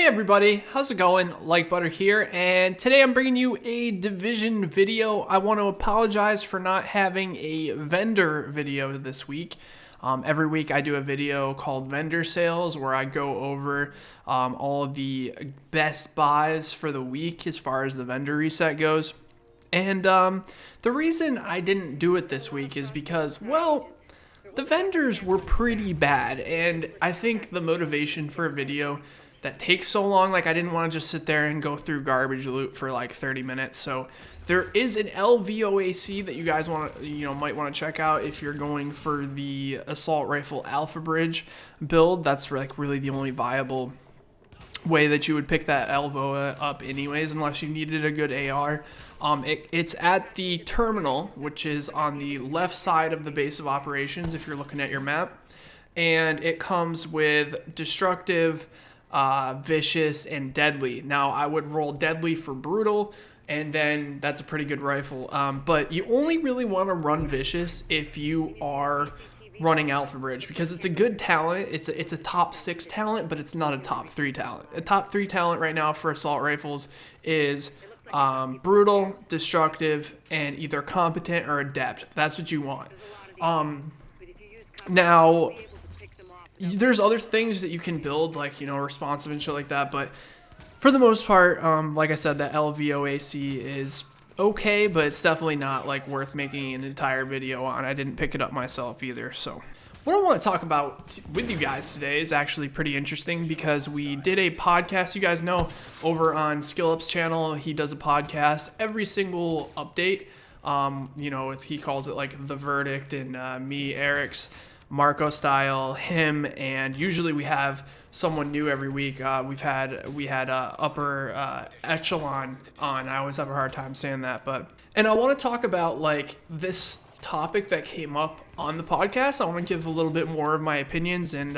Hey everybody, how's it going? Like Butter here, and today I'm bringing you a division video. I want to apologize for not having a vendor video this week. Every week I do a video called Vendor Sales where I go over all of the best buys for the week as far as the vendor reset goes. And the reason I didn't do it this week is because, well, the vendors were pretty bad, and I think the motivation for a video that takes so long, like I didn't want to just sit there and go through garbage loot for like 30 minutes. So there is an LVOA-C that you guys want to, might want to check out if you're going for the assault rifle Alpha Bridge build. That's like really the only viable way that you would pick that LVOA up anyways, unless you needed a good AR. It's at the terminal, which is on the left side of the base of operations if you're looking at your map, and it comes with destructive, vicious, and deadly. Now I would roll deadly for brutal, and then that's a pretty good rifle, but you only really want to run vicious if you are running Alpha Bridge, because it's a good talent. It's a top 6 talent, but it's not a top 3 talent. A top 3 talent right now for assault rifles is brutal, destructive, and either competent or adept. That's what you want. Now there's other things that you can build, like responsive and shit like that, but for the most part, like I said, the LVOA-C is okay, but it's definitely not like worth making an entire video on. I didn't pick it up myself either. So what I want to talk about with you guys today is actually pretty interesting, because we did a podcast, you guys know, over on SkillUp's channel. He does a podcast every single update. He calls it like The Verdict, and me, Eric's Marco style, him, and usually we have someone new every week. We had upper echelon on. I always have a hard time saying that, and I want to talk about like this topic that came up on the podcast. I want to give a little bit more of my opinions, and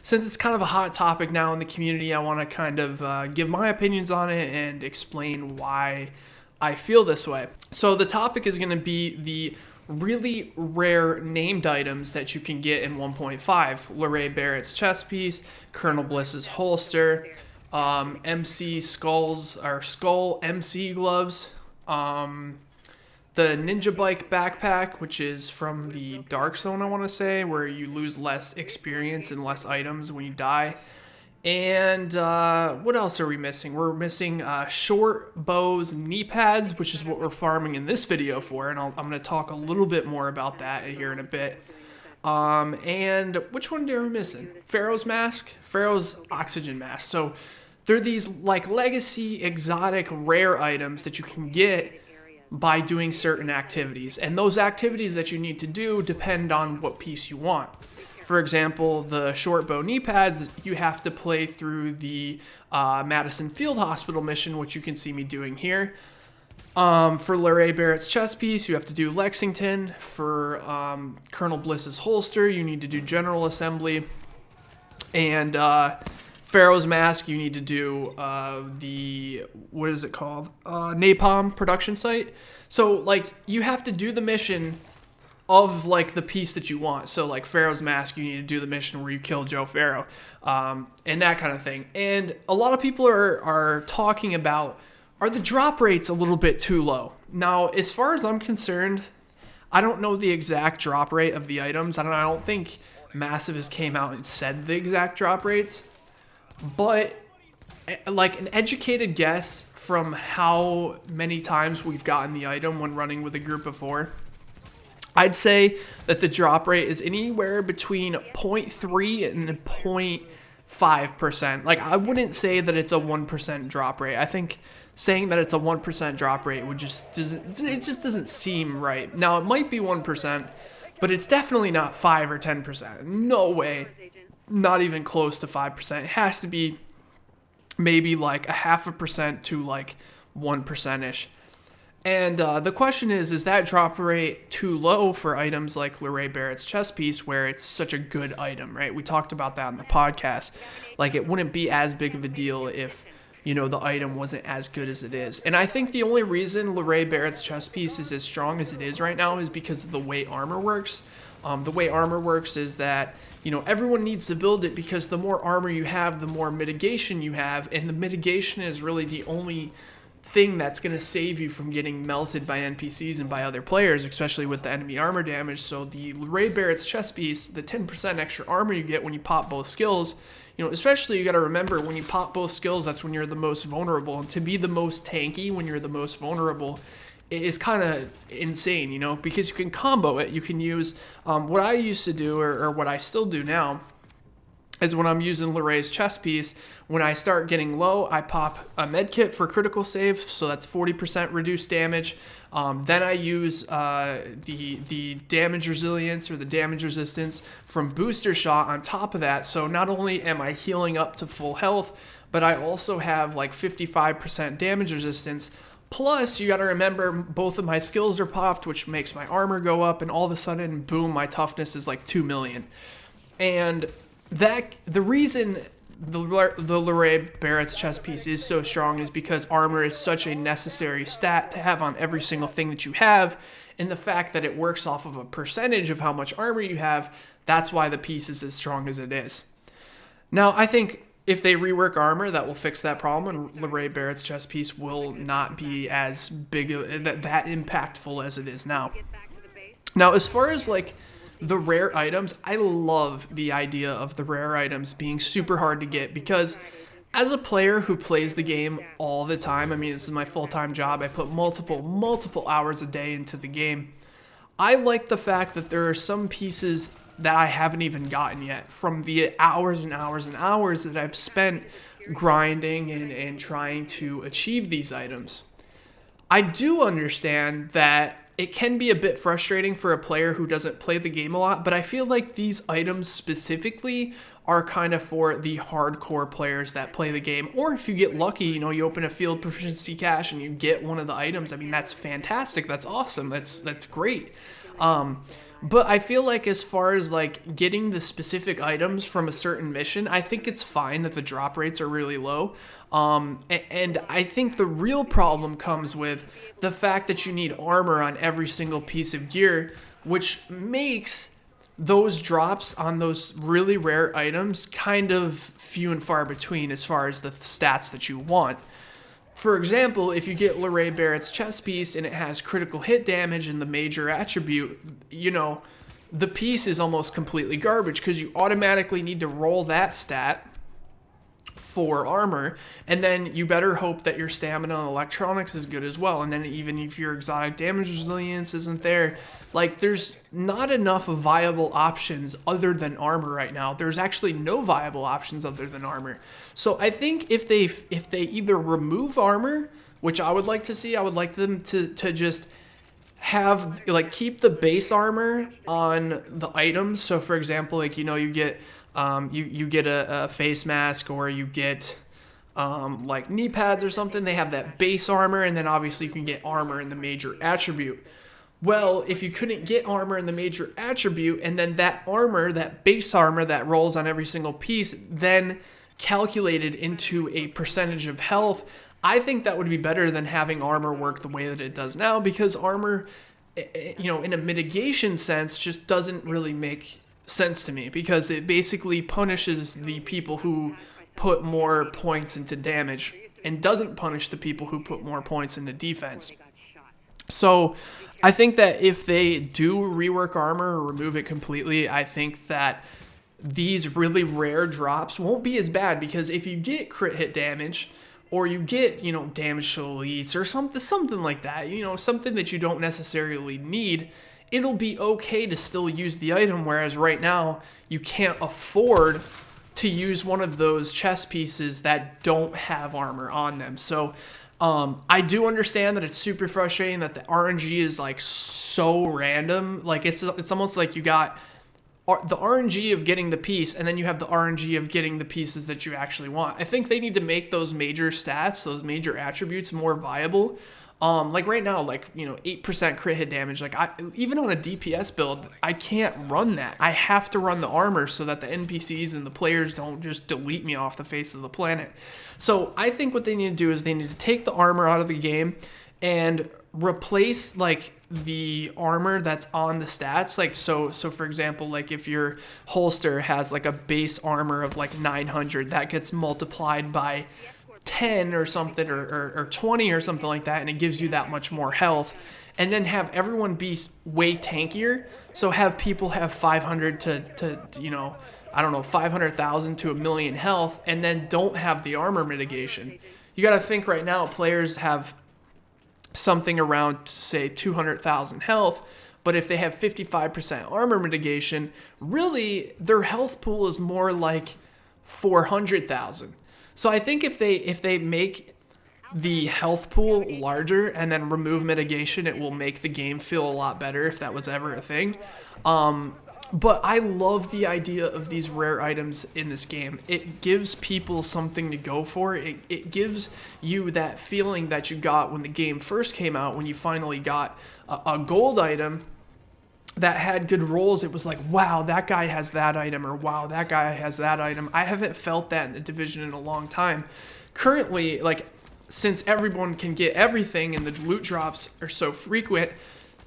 since it's kind of a hot topic now in the community, I want to kind of give my opinions on it and explain why I feel this way. So the topic is going to be the really rare named items that you can get in 1.5. LeRae Barrett's chest piece, Colonel Bliss's holster, MC Skull MC gloves, the Ninja Bike backpack, which is from the Dark Zone, I want to say, where you lose less experience and less items when you die. And what else are we missing? We're missing short bows knee pads, which is what we're farming in this video for, and I'm going to talk a little bit more about that here in a bit. And which one are we missing? Pharaoh's mask, Pharaoh's oxygen mask. So they're these like legacy, exotic, rare items that you can get by doing certain activities, and those activities that you need to do depend on what piece you want. For example, the short bow knee pads, you have to play through the Madison Field Hospital mission, which you can see me doing here. For LeRae Barrett's chest piece, you have to do Lexington. For Colonel Bliss's holster, you need to do General Assembly. And Pharaoh's mask, you need to do Napalm production site. So like you have to do the mission of like the piece that you want. So like Pharaoh's mask, you need to do the mission where you kill Joe Pharaoh, and that kind of thing. And a lot of people are talking about, are the drop rates a little bit too low? Now, as far as I'm concerned, I don't know the exact drop rate of the items. I don't think Massive has came out and said the exact drop rates, but like an educated guess from how many times we've gotten the item when running with a group of 4, I'd say that the drop rate is anywhere between 0.3 and 0.5%. Like, I wouldn't say that it's a 1% drop rate. I think saying that it's a 1% drop rate just doesn't seem right. Now, it might be 1%, but it's definitely not 5 or 10%. No way. Not even close to 5%. It has to be maybe like a 0.5% to like 1%-ish. And the question is that drop rate too low for items like LeRae Barrett's chest piece, where it's such a good item, right? We talked about that on the podcast. Like, it wouldn't be as big of a deal if, the item wasn't as good as it is. And I think the only reason LeRae Barrett's chest piece is as strong as it is right now is because of the way armor works. The way armor works is that, you know, everyone needs to build it because the more armor you have, the more mitigation you have, and the mitigation is really the only thing that's going to save you from getting melted by NPCs and by other players, especially with the enemy armor damage. So the Ray Barrett's chest piece, the 10% extra armor you get when you pop both skills, you know, especially you got to remember when you pop both skills, that's when you're the most vulnerable. And to be the most tanky when you're the most vulnerable is kind of insane, you know, because you can combo it. You can use what I used to do, or what I still do now, is when I'm using Loray's chest piece, when I start getting low, I pop a med kit for critical save, so that's 40% reduced damage. Then I use the damage resilience or the damage resistance from booster shot on top of that. So not only am I healing up to full health, but I also have like 55% damage resistance. Plus, you got to remember, both of my skills are popped, which makes my armor go up, and all of a sudden, boom, my toughness is like 2 million. And that the reason the Loray Barrett's chest piece is so strong is because armor is such a necessary stat to have on every single thing that you have, and the fact that it works off of a percentage of how much armor you have, that's why the piece is as strong as it is. Now, I think if they rework armor, that will fix that problem, and Loray Barrett's chest piece will not be as big that impactful as it is now. Now, as far as like the rare items, I love the idea of the rare items being super hard to get, because as a player who plays the game all the time, I mean, this is my full-time job, I put multiple hours a day into the game. I like the fact that there are some pieces that I haven't even gotten yet from the hours and hours and hours that I've spent grinding and trying to achieve these items. I do understand that it can be a bit frustrating for a player who doesn't play the game a lot, but I feel like these items specifically are kind of for the hardcore players that play the game. Or if you get lucky, you know, you open a field proficiency cache and you get one of the items, I mean, that's fantastic. That's awesome. That's great. But I feel like as far as like getting the specific items from a certain mission, I think it's fine that the drop rates are really low. And I think the real problem comes with the fact that you need armor on every single piece of gear, which makes those drops on those really rare items kind of few and far between as far as the stats that you want. For example, if you get Loray Barrett's chest piece and it has critical hit damage in the major attribute, you know, the piece is almost completely garbage because you automatically need to roll that stat for armor, and then you better hope that your stamina and electronics is good as well. And then even if your exotic damage resilience isn't there, like, there's not enough viable options other than armor right now. There's actually no viable options other than armor. So I think if they either remove armor, which I would like to see, I would like them to just have, like, keep the base armor on the items. So for example, like, you know, you get you get a face mask, or you get like knee pads or something. They have that base armor, and then obviously you can get armor in the major attribute. Well, if you couldn't get armor in the major attribute, and then that armor, that base armor that rolls on every single piece, then calculated into a percentage of health, I think that would be better than having armor work the way that it does now, because armor, you know, in a mitigation sense, just doesn't really make sense to me, because it basically punishes the people who put more points into damage and doesn't punish the people who put more points into defense. So I think that if they do rework armor or remove it completely, I think that these really rare drops won't be as bad, because if you get crit hit damage, or you get, you know, damage to elites or something like that, you know, something that you don't necessarily need, it'll be okay to still use the item, whereas right now you can't afford to use one of those chest pieces that don't have armor on them. So I do understand that it's super frustrating that the RNG is like so random. Like it's almost like you got the RNG of getting the piece, and then you have the RNG of getting the pieces that you actually want. I think they need to make those major stats, those major attributes, more viable. Like right now, like, you know, 8% crit hit damage, like even on a DPS build, I can't run that. I have to run the armor so that the NPCs and the players don't just delete me off the face of the planet. So I think what they need to do is they need to take the armor out of the game and replace, like, the armor that's on the stats. Like, so for example, like if your holster has like a base armor of like 900, that gets multiplied by 10 or something, or 20 or something like that, and it gives you that much more health. And then have everyone be way tankier. So have people have 500 to you know, I don't know, 500,000 to 1,000,000 health, and then don't have the armor mitigation. You got to think right now, players have something around, say, 200,000 health, but if they have 55% armor mitigation, really their health pool is more like 400,000. So I think if they make the health pool larger and then remove mitigation, it will make the game feel a lot better, if that was ever a thing. But I love the idea of these rare items in this game. It gives people something to go for. It gives you that feeling that you got when the game first came out, when you finally got a gold item that had good rolls. It was like, wow, that guy has that item, or wow, that guy has that item. I haven't felt that in the Division in a long time. Currently, like, since everyone can get everything and the loot drops are so frequent,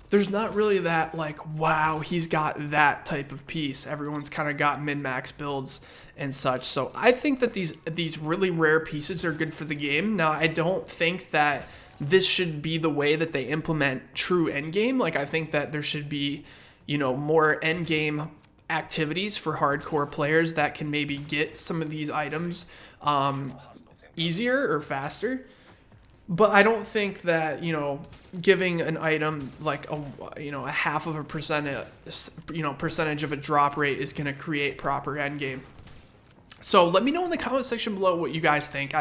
there's not really that, like, wow, he's got that type of piece. Everyone's kind of got min-max builds and such. So I think that these really rare pieces are good for the game. Now, I don't think that this should be the way that they implement true endgame. Like, I think that there should be, you know, more endgame activities for hardcore players that can maybe get some of these items easier or faster. But I don't think that, you know, giving an item like a 0.5% percentage of a drop rate is going to create proper endgame. So let me know in the comment section below what you guys think.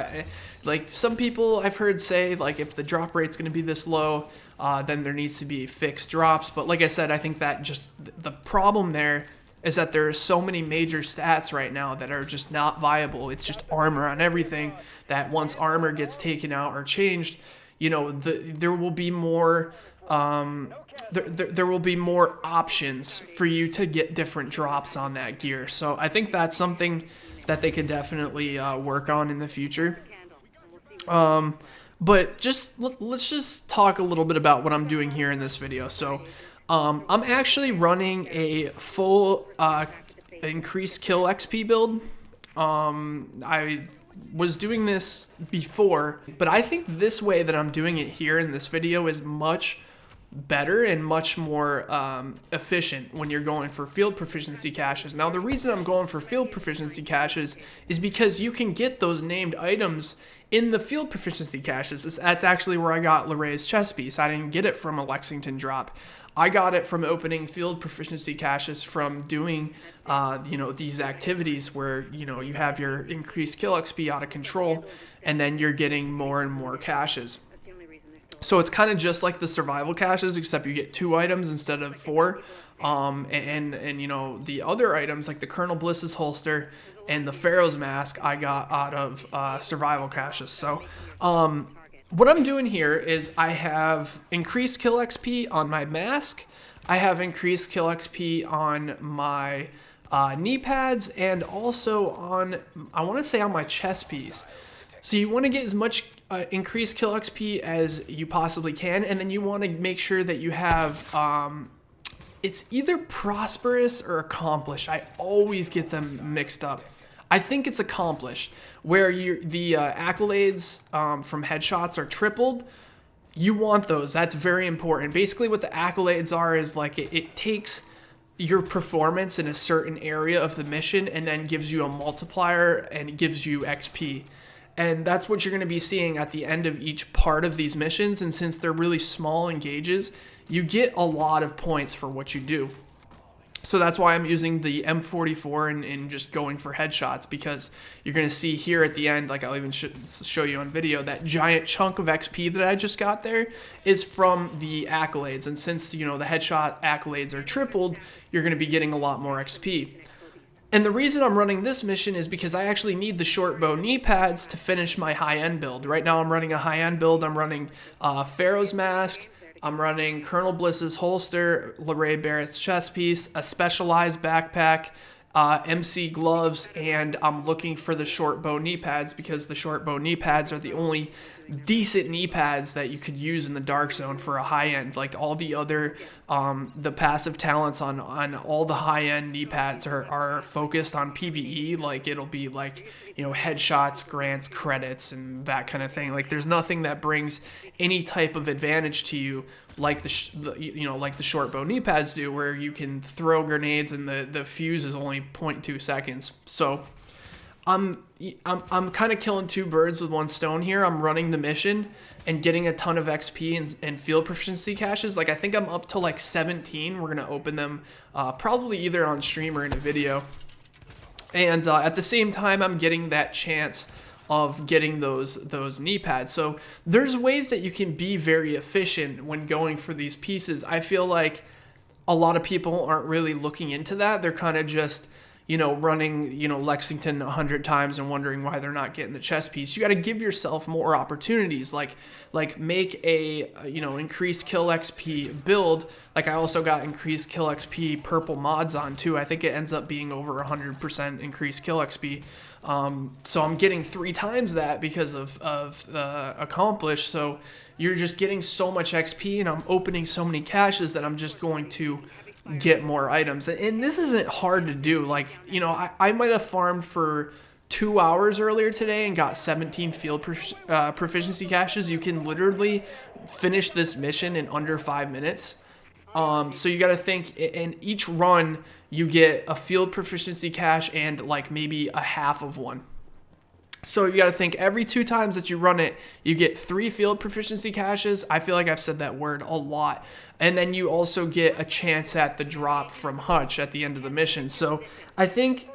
Like, some people I've heard say, like, if the drop rate's going to be this low, then there needs to be fixed drops. But like I said, I think that just the problem there is that there are so many major stats right now that are just not viable. It's just armor on everything, that once armor gets taken out or changed, you know, there will be more there will be more options for you to get different drops on that gear. So I think that's something that they could definitely work on in the future. But let's just talk a little bit about what I'm doing here in this video. So I'm actually running a full increased kill XP build. I was doing this before, but I think this way that I'm doing it here in this video is much better and much more efficient when you're going for field proficiency caches. Now, the reason I'm going for field proficiency caches is because you can get those named items in the field proficiency caches. That's actually where I got Laray's chest piece. I didn't get it from a Lexington drop. I got it from opening field proficiency caches, from doing, you know, these activities where, you know, you have your increased kill XP out of control, and then you're getting more and more caches. So it's kind of just like the survival caches, except you get 2 items instead of 4. And you know, the other items like the Colonel Bliss's holster and the Pharaoh's mask I got out of survival caches. So what I'm doing here is I have increased kill XP on my mask, I have increased kill XP on my knee pads, and also on, I want to say, on my chest piece. So you want to get as much increased kill XP as you possibly can, and then you want to make sure that you have, it's either prosperous or accomplished. I always get them mixed up. I think it's accomplished, where the accolades from headshots are tripled. You want those. That's very important. Basically what the accolades are is like it takes your performance in a certain area of the mission and then gives you a multiplier and it gives you XP. And that's what you're going to be seeing at the end of each part of these missions. And since they're really small engages, you get a lot of points for what you do. So that's why I'm using the M44 and just going for headshots, because you're going to see here at the end, like I'll even show you on video, that giant chunk of XP that I just got there is from the accolades. And since, you know, the headshot accolades are tripled, you're going to be getting a lot more XP. And the reason I'm running this mission is because I actually need the short bow knee pads to finish my high-end build. Right now I'm running a high-end build. I'm running Pharaoh's mask, I'm running Colonel Bliss's holster, Laray Barrett's chest piece, a specialized backpack, MC gloves, and I'm looking for the short bow knee pads because the short bow knee pads are the only decent knee pads that you could use in the dark zone for a high end. Like all the other the passive talents on all the high end knee pads are focused on PvE. Like it'll be like, you know, headshots, grants, credits, and that kind of thing. Like there's nothing that brings any type of advantage to you like like the short bow knee pads do, where you can throw grenades and the fuse is only 0.2 seconds. So I'm kind of killing two birds with one stone here. I'm running the mission and getting a ton of XP and field proficiency caches. Like I think I'm up to like 17. We're gonna open them probably either on stream or in a video. And at the same time, I'm getting that chance of getting those knee pads. So there's ways that you can be very efficient when going for these pieces. I feel like a lot of people aren't really looking into that. They're kind of just, you know, running, you know, Lexington 100 times and wondering why they're not getting the chest piece. You got to give yourself more opportunities, like make a, you know, increased kill XP build. Like I also got increased kill XP purple mods on too. I think it ends up being over 100% increased kill XP. So I'm getting 3 times that because of accomplished. So you're just getting so much XP, and I'm opening so many caches that I'm just going to get more items. And this isn't hard to do. Like, you know, I might have farmed for 2 hours earlier today and got 17 field proficiency caches. You can literally finish this mission in under 5 minutes. So you got to think, in each run you get a field proficiency cache and like maybe a half of one. So you got to think every 2 times that you run it, you get 3 field proficiency caches. I feel like I've said that word a lot. And then you also get a chance at the drop from Hutch at the end of the mission. So I think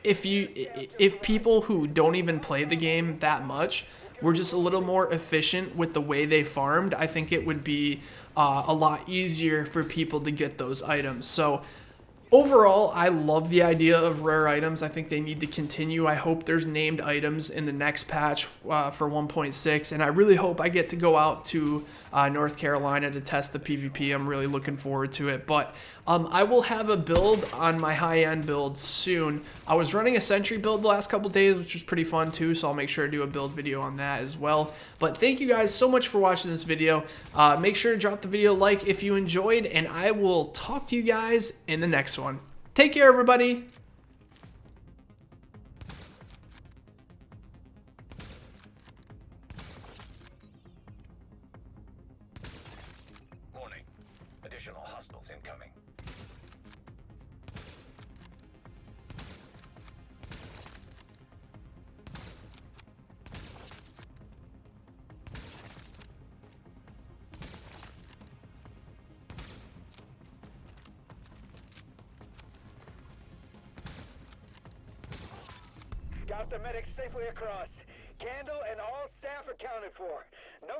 if people who don't even play the game that much were just a little more efficient with the way they farmed, I think it would be a lot easier for people to get those items. So overall, I love the idea of rare items. I think they need to continue. I hope there's named items in the next patch for 1.6, and I really hope I get to go out to North Carolina to test the PvP. I'm really looking forward to it. But I will have a build on my high-end build soon. I was running a Sentry build the last couple days, which was pretty fun too, so I'll make sure to do a build video on that as well. But thank you guys so much for watching this video. Make sure to drop the video a like if you enjoyed, and I will talk to you guys in the next one. Take care, everybody. Warning. Additional hostiles incoming. Got the medics safely across. Candle and all staff accounted for. No